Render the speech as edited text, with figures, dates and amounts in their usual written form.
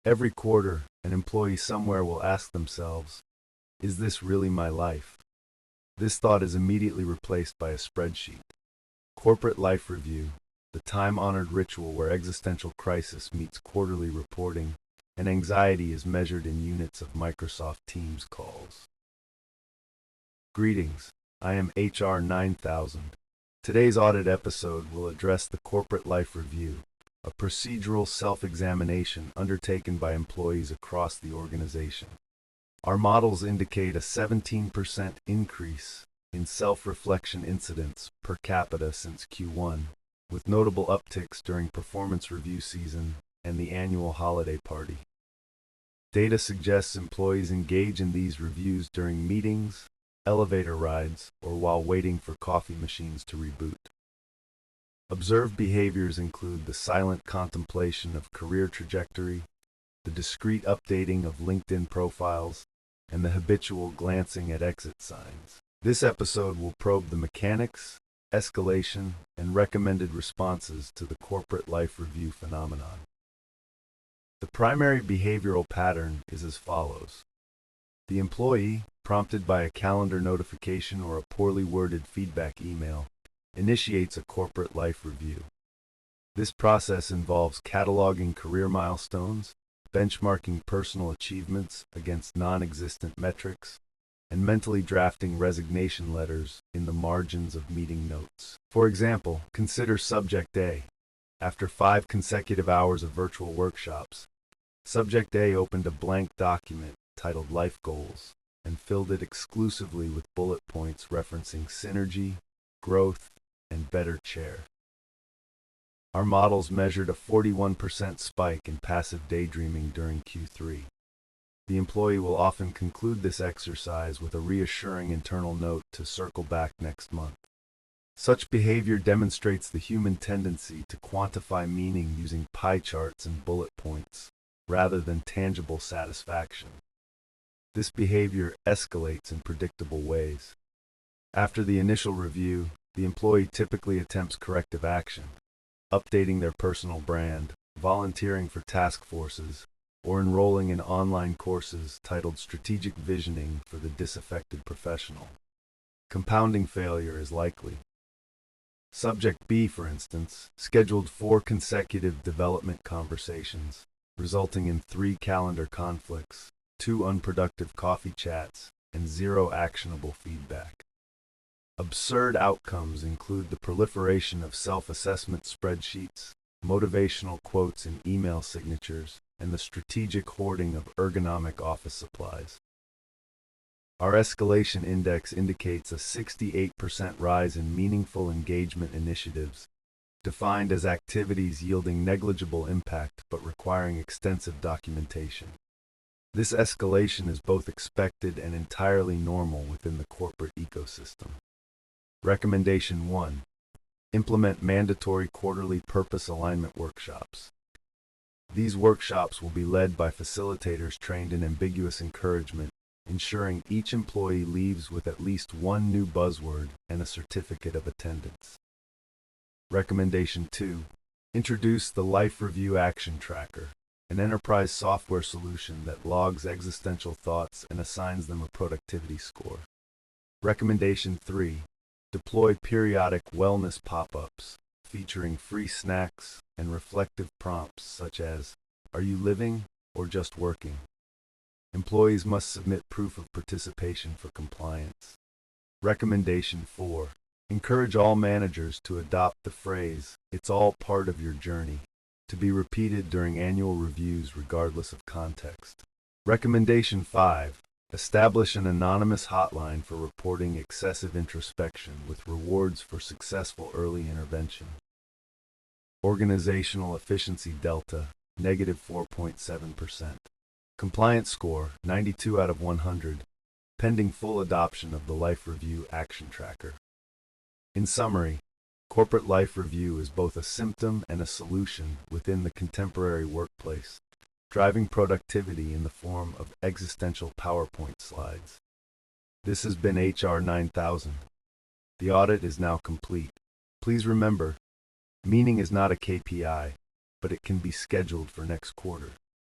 Every quarter, an employee somewhere will ask themselves, is this really my life? This thought is immediately replaced by a spreadsheet. Corporate life review, the time-honored ritual where existential crisis meets quarterly reporting, and anxiety is measured in units of Microsoft Teams calls. Greetings, I am HR-9000. Today's audit episode will address the corporate life review, a procedural self-examination undertaken by employees across the organization. Our models indicate a 17% increase in self-reflection incidents per capita since Q1, with notable upticks during performance review season and the annual holiday party. Data suggests employees engage in these reviews during meetings, elevator rides, or while waiting for coffee machines to reboot. Observed behaviors include the silent contemplation of career trajectory, the discreet updating of LinkedIn profiles, and the habitual glancing at exit signs. This episode will probe the mechanics, escalation, and recommended responses to the corporate life review phenomenon. The primary behavioral pattern is as follows. The employee, prompted by a calendar notification or a poorly worded feedback email, initiates a corporate life review. This process involves cataloging career milestones, benchmarking personal achievements against non-existent metrics, and mentally drafting resignation letters in the margins of meeting notes. For example, consider Subject A. After 5 consecutive hours of virtual workshops, Subject A opened a blank document titled Life Goals and filled it exclusively with bullet points referencing synergy, growth, and better chair. Our models measured a 41% spike in passive daydreaming during Q3. The employee will often conclude this exercise with a reassuring internal note to circle back next month. Such behavior demonstrates the human tendency to quantify meaning using pie charts and bullet points, rather than tangible satisfaction. This behavior escalates in predictable ways. After the initial review, the employee typically attempts corrective action, updating their personal brand, volunteering for task forces, or enrolling in online courses titled Strategic Visioning for the Disaffected Professional. Compounding failure is likely. Subject B, for instance, scheduled 4 consecutive development conversations, resulting in 3 calendar conflicts, 2 unproductive coffee chats, and 0 actionable feedback. Absurd outcomes include the proliferation of self-assessment spreadsheets, motivational quotes in email signatures, and the strategic hoarding of ergonomic office supplies. Our escalation index indicates a 68% rise in meaningful engagement initiatives, defined as activities yielding negligible impact but requiring extensive documentation. This escalation is both expected and entirely normal within the corporate ecosystem. Recommendation 1. Implement mandatory quarterly purpose alignment workshops. These workshops will be led by facilitators trained in ambiguous encouragement, ensuring each employee leaves with at least 1 new buzzword and a certificate of attendance. Recommendation 2. Introduce the Life Review Action Tracker, an enterprise software solution that logs existential thoughts and assigns them a productivity score. Recommendation 3. Deploy periodic wellness pop-ups, featuring free snacks and reflective prompts such as, "Are you living or just working?" Employees must submit proof of participation for compliance. Recommendation 4. Encourage all managers to adopt the phrase, "It's all part of your journey," to be repeated during annual reviews regardless of context. Recommendation 5. Establish an anonymous hotline for reporting excessive introspection with rewards for successful early intervention. Organizational efficiency delta, -4.7%. Compliance score, 92 out of 100, pending full adoption of the Life Review Action Tracker. In summary, corporate life review is both a symptom and a solution within the contemporary workplace, driving productivity in the form of existential PowerPoint slides. This has been HR-9000. The audit is now complete. Please remember, meaning is not a KPI, but it can be scheduled for next quarter.